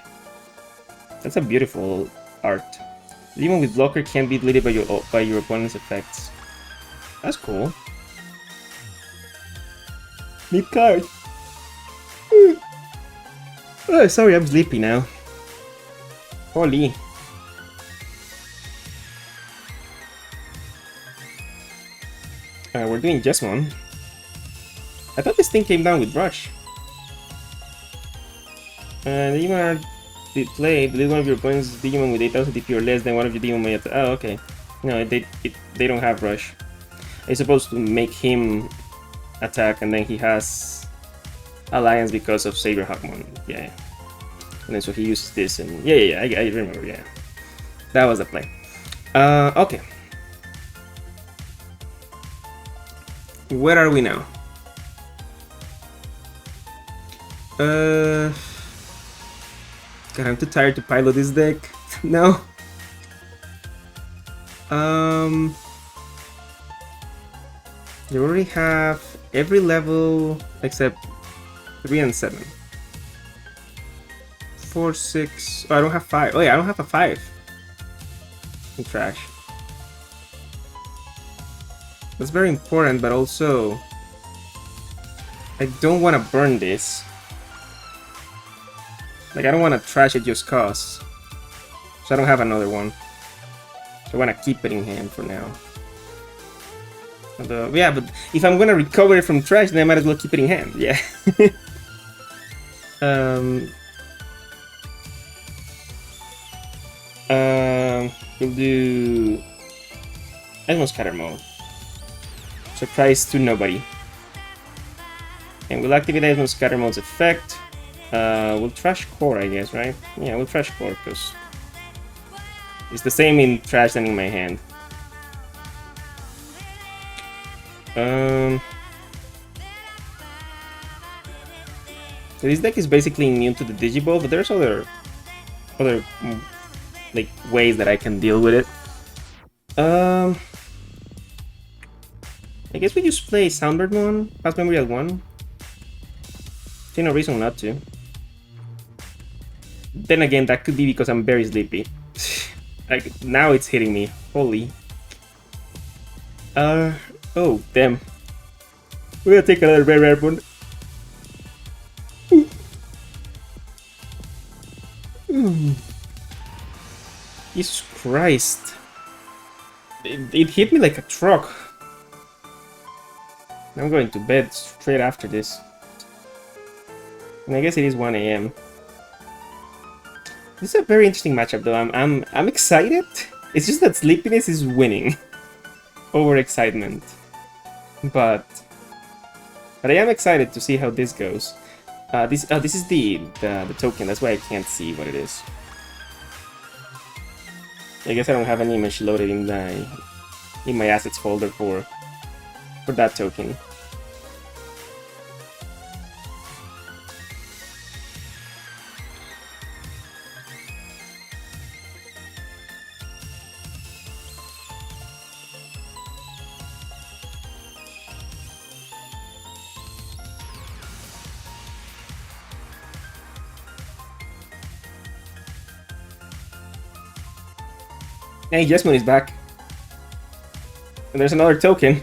That's a beautiful art. Digimon with blocker can't be deleted by your opponent's effects. That's cool. Need card. Oh, sorry, I'm sleepy now. Holy. We're doing Eyesmon. I thought this thing came down with Rush. Digimon are played. Delete one of your opponent's Digimon with 8000 DP or less than one of your Digimon may attack. Oh, okay. No, they don't have Rush. I'm supposed to make him attack, and then he has Alliance because of Saber Hawkmon. Yeah. And then so he uses this, and yeah, I remember, yeah. That was the play. Okay. Where are we now? God, I'm too tired to pilot this deck. No. You already have every level except 3 and 7. 4, 6. Oh, I don't have 5. Oh yeah, I don't have a 5. I'm trash. That's very important, but also I don't want to burn this. Like, I don't want to trash it just cause. So I don't have another one. So I want to keep it in hand for now. Although, yeah, but if I'm gonna recover it from trash, then I might as well keep it in hand. Yeah. We'll do Eyesmon Scatter Mode. Surprise to nobody. And we'll activate Eyesmon Scatter Mode's effect. We'll trash core, I guess, right? Yeah, we'll trash core because it's the same in trash than in my hand. So this deck is basically immune to the Digiball, but there's other like ways that I can deal with it. I guess we just play Soundbirdmon, Pass Memory at 1. See no reason not to. Then again, that could be because I'm very sleepy. Like, now it's hitting me. Holy. Oh, damn. We're gonna take another RareRaremon. Jesus Christ. It hit me like a truck. I'm going to bed straight after this. And I guess it is 1 AM. This is a very interesting matchup though. I'm excited. It's just that sleepiness is winning over excitement. But I am excited to see how this goes. This is the token. That's why I can't see what it is. I guess I don't have an image loaded in my assets folder for that token. Hey, Eyesmon is back. And there's another token.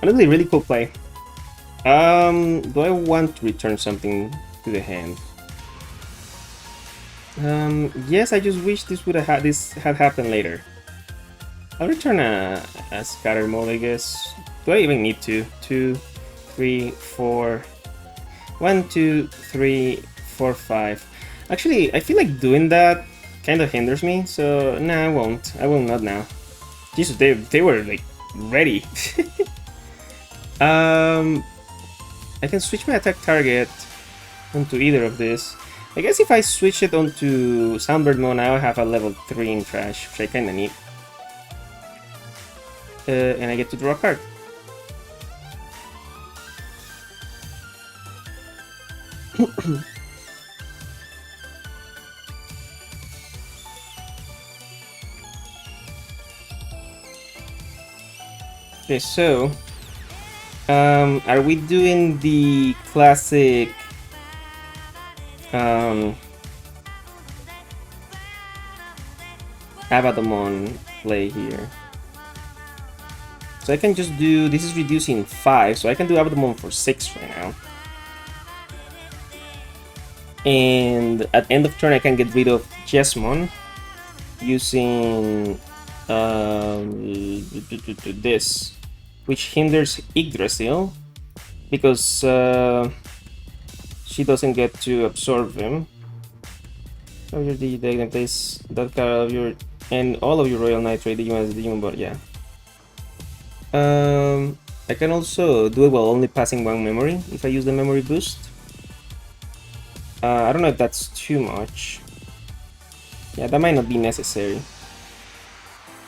Honestly, really cool play. Do I want to return something to the hand? Yes, I just wish this had happened later. I'll return a scatter mode, I guess. Do I even need to? 2, 3, 4. 1, 2, 3, 4, 5. Actually, I feel like doing that kind of hinders me, so nah, I won't. I will not now. Jesus, they were like ready. I can switch my attack target onto either of this. I guess if I switch it onto Soundbirdmon, I'll have a level 3 in trash, which I kinda need. And I get to draw a card. Okay, so are we doing the classic Abbadomon play here? So I can just do, this is reducing 5, so I can do Abbadomon for 6 right now. And at end of turn I can get rid of Eyesmon using this, which hinders Yggdrasil because she doesn't get to absorb him. of your Digi deck and place that card of your and all of your Royal Nitrate Digimon as a Digimon board. Yeah. I can also do it while only passing one memory if I use the memory boost. I don't know if that's too much. Yeah, that might not be necessary.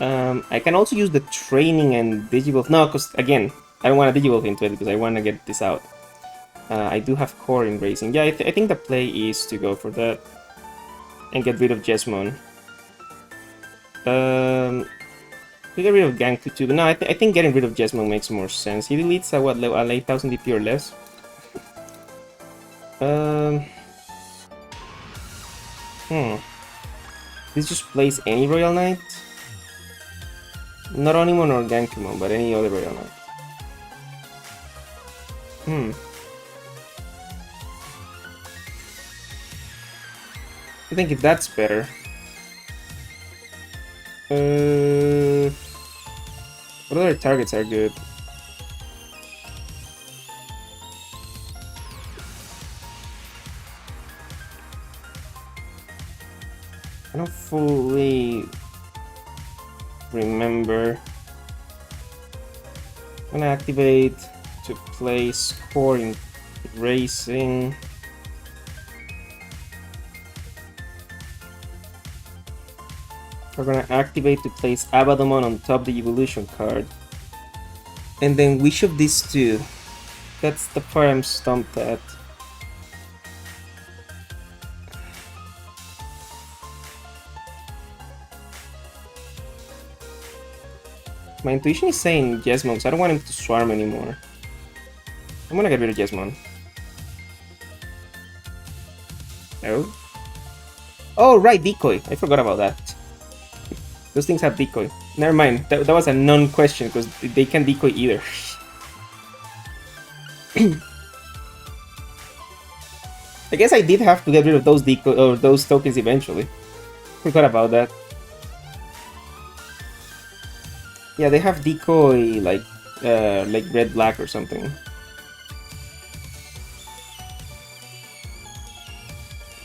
I can also use the training and Digivolve. No, because again, I don't want to Digivolve into it because I want to get this out. I do have core in racing. Yeah, I think the play is to go for that and get rid of Jesmon. We get rid of Ganku too, but no, I think getting rid of Jesmon makes more sense. He deletes at what level? 8000 DP or less. This just plays any Royal Knight? Not Onimon or Gankumon, but any other Royal Knight. I think if that's better. What other targets are good? I don't fully remember. I'm gonna activate to play score in racing. We're gonna activate to place Abbadomon on top the evolution card. And then which of these two? That's the part I'm stumped at. My intuition is saying Jesmon, because I don't want him to swarm anymore. I'm gonna get rid of Jesmon. Oh? Oh, right, decoy. I forgot about that. Those things have decoy. Never mind, that was a non-question, because they can decoy either. I guess I did have to get rid of those decoy or those tokens eventually. Forgot about that. Yeah, they have decoy like red black or something.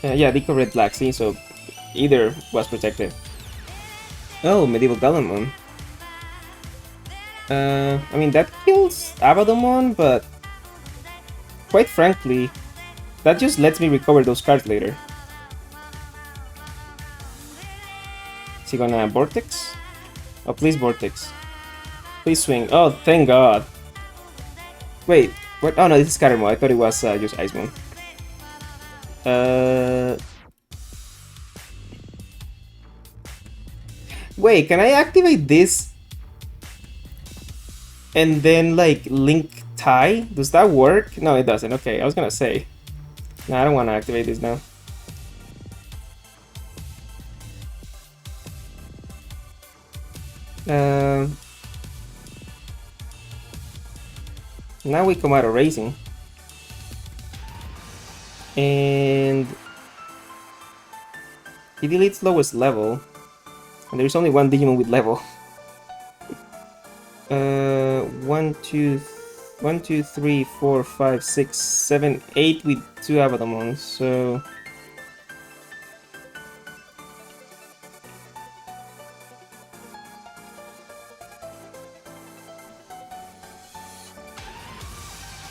Yeah, decoy red black. See, so either was protected. Oh, medieval Deltamon. I mean that kills Abbadomon, but quite frankly, that just lets me recover those cards later. Is he gonna Vortex? Oh, please Vortex. Please swing. Oh, thank God. Wait, what? Oh no, this is Scattermon. I thought it was just Eyesmon. Wait, can I activate this? And then, like, link Tai? Does that work? No, it doesn't. Okay, I was gonna say. No, I don't want to activate this now. Now we come out of racing. And he deletes lowest level. And there's only one Digimon with level. 1, 2, 3, 4, 5, 6, 7, 8 with 2 Abbadomons, so...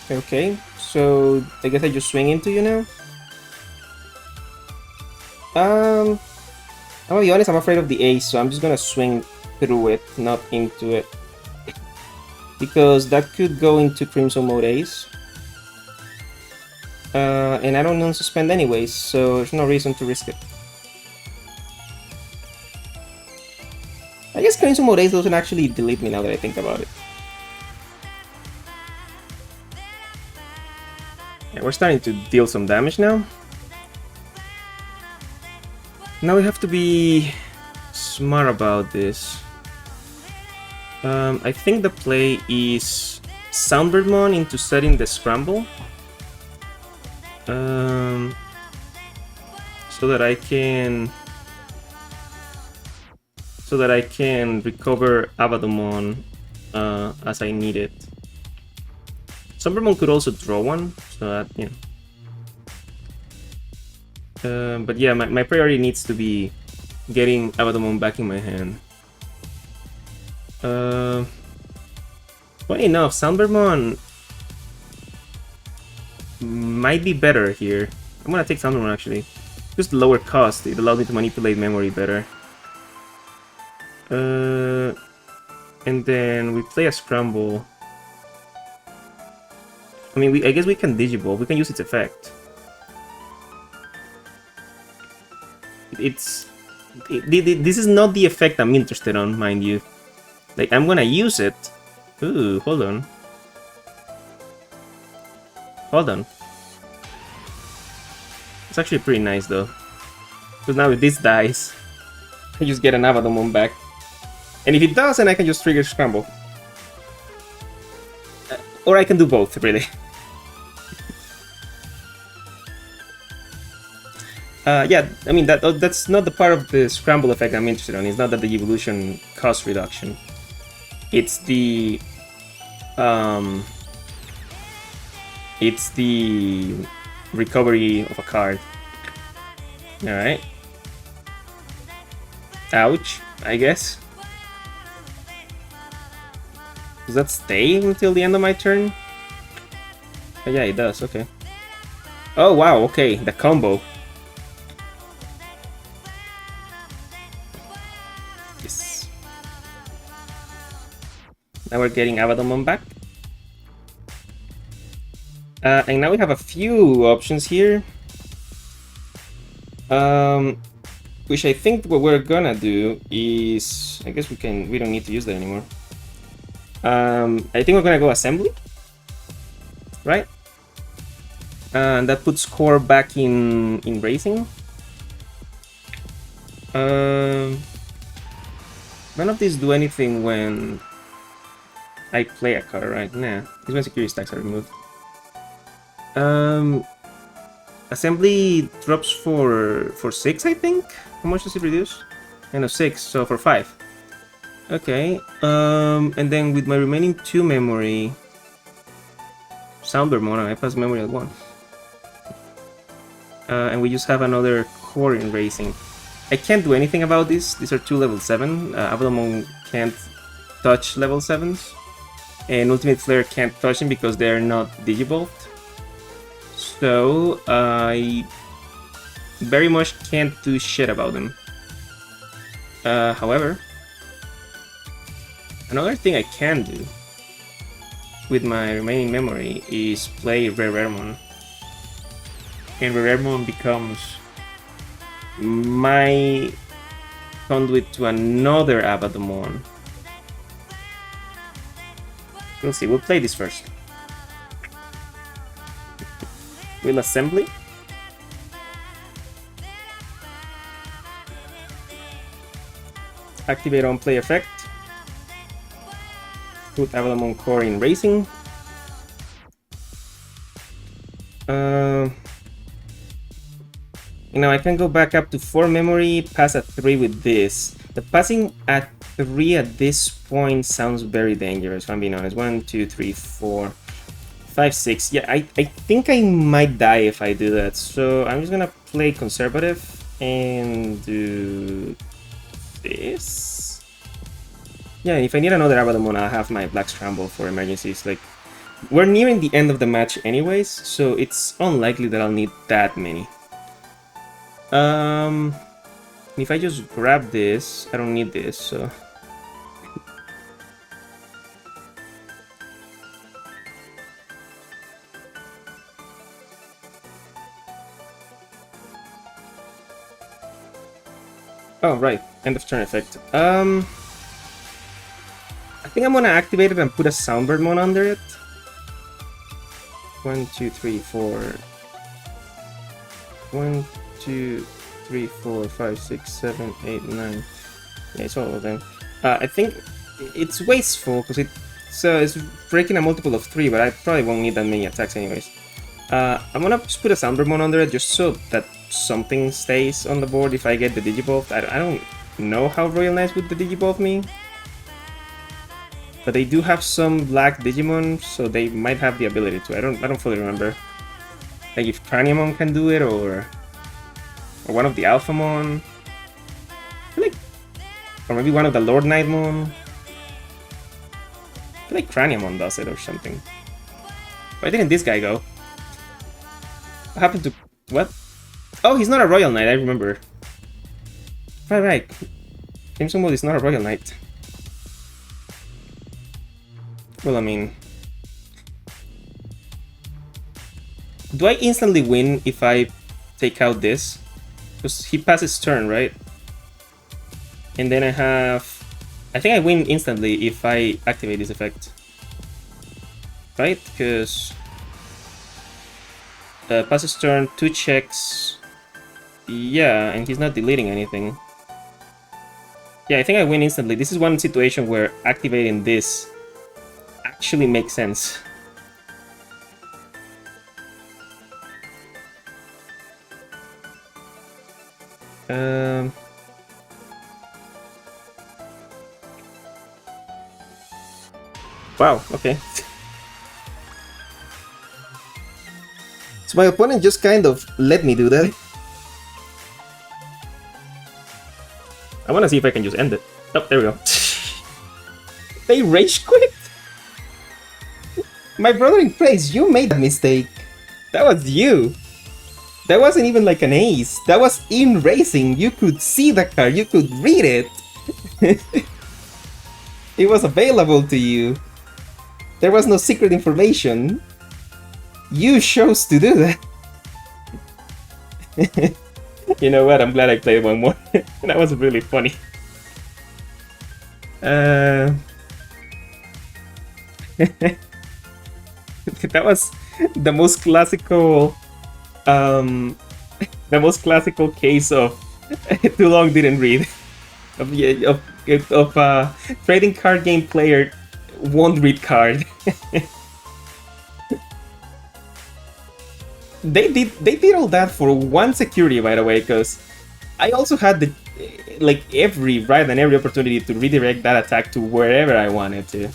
Okay, so I guess I just swing into you now? I'm gonna be honest, I'm afraid of the ace, so I'm just gonna swing through it, not into it. Because that could go into Crimson Mode Ace. And I don't non-suspend anyways, so there's no reason to risk it. I guess Crimson Mode Ace doesn't actually delete me now that I think about it. Yeah, we're starting to deal some damage now. Now we have to be smart about this. I think the play is Soundbirdmon into setting the Scramble. So that I can recover Abbadomon as I need it. Soundbirdmon could also draw one, so that, you know. But yeah, my priority needs to be getting Abbadomon back in my hand. Funny enough, Soundbirdmon might be better here. I'm gonna take Soundbirdmon actually. Just lower cost, it allows me to manipulate memory better. And then we play a Scramble. I mean, I guess we can Digivolve, we can use its effect. This is not the effect I'm interested on, mind you. Like, I'm gonna use it. Ooh, hold on. Hold on. It's actually pretty nice though. Because now if this dies, I just get an Abbadomon back. And if it doesn't, I can just trigger Scramble. Or I can do both, really. Yeah, I mean, that's not the part of the Scramble effect I'm interested in. It's not that the evolution cost reduction. It's the... it's the recovery of a card. Alright. Ouch, I guess. Does that stay until the end of my turn? Oh, yeah, it does, okay. Oh wow, okay, the combo. Yes. Now we're getting Abbadomon back. And now we have a few options here. Which I think what we're gonna do is... I guess we don't need to use that anymore. I think we're gonna go Assembly. Right? And that puts Core back in Racing. None of these do anything when I play a card, right? Nah, these when security stacks are removed. Assembly drops for 6, I think? How much does it reduce? And 6, so for 5. Okay, and then with my remaining 2 memory, Soundbirdmon, I pass memory at 1. And we just have another core in Racing. I can't do anything about this. These are 2 level 7. Abbadomon can't touch level 7s. And Ultimate Flare can't touch them because they're not Digivolved. So, I very much can't do shit about them. However, another thing I can do with my remaining memory is play RareRaremon. And RareRaremon becomes my conduit to another Abbadomon. We'll see, we'll play this first. We'll Assembly. Activate on play effect. Put Abbadomon core in Racing. Now I can go back up to 4 memory, pass at 3 with this. The passing at 3 at this point sounds very dangerous, if I'm being honest. 1, 2, 3, 4, 5, 6. Yeah, I think I might die if I do that. So I'm just gonna play conservative and do this. Yeah, if I need another Abbadomon, I'll have my Black Scramble for emergencies. Like, we're nearing the end of the match anyways, so it's unlikely that I'll need that many. If I just grab this, I don't need this, so... Oh, right. End of turn effect. I think I'm gonna activate it and put a Soundbirdmon under it. 1, 2, 3, 4. 1, 2, 3, 4, 5, 6, 7, 8, 9. Yeah, it's all of them. I think it's wasteful because it's breaking a multiple of 3, but I probably won't need that many attacks anyways. I'm gonna just put a Soundbirdmon under it just so that something stays on the board if I get the Digivolve. I don't know how Royal Knights would the Digivolve me, but they do have some black Digimon, so they might have the ability to. I don't fully remember. Like if Craniamon can do it or Or one of the Alphamon. I feel like... Or maybe one of the Lord Nightmon. I feel like Craniamon does it or something. Why didn't this guy go? What happened to... What? Oh, he's not a Royal Knight, I remember. Right. Crimson Mode is not a Royal Knight. Well, I mean... Do I instantly win if I take out this? Because he passes turn, right? And then I have... I think I win instantly if I activate this effect. Right? Because... passes turn, 2 checks... Yeah, and he's not deleting anything. Yeah, I think I win instantly. This is one situation where activating this actually makes sense. Wow, okay. So my opponent just kind of let me do that. I want to see if I can just end it. Oh, there we go. They rage quit? My brother in praise, you made a mistake. That was you. That wasn't even like an ace. That was in racing. You could see the card. You could read it. It was available to you. There was no secret information. You chose to do that. You know what? I'm glad I played one more. That was really funny. That was the most classical, case of too long didn't read. Of trading card game player won't read card. They did all that for one security, by the way, because I also had the every right and every opportunity to redirect that attack to wherever I wanted to.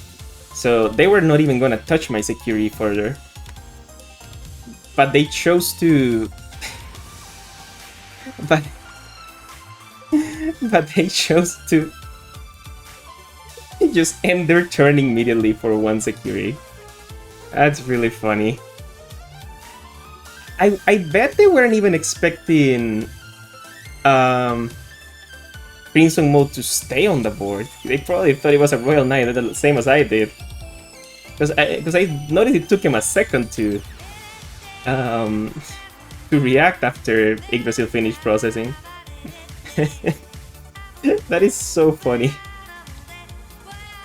So they were not even gonna touch my security further. But they chose to... but they chose to just end their turn immediately for one security. That's really funny. I bet they weren't even expecting Crimson Mode to stay on the board. They probably thought it was a Royal Knight, the same as I did. Because I noticed it took him a second to react after Yggdrasil finished processing. That is so funny.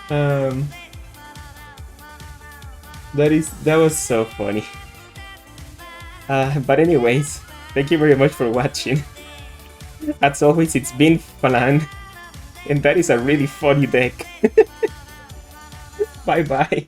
That was so funny. But anyways, thank you very much for watching. As always, it's been Flan, and that is a really funny deck. Bye bye.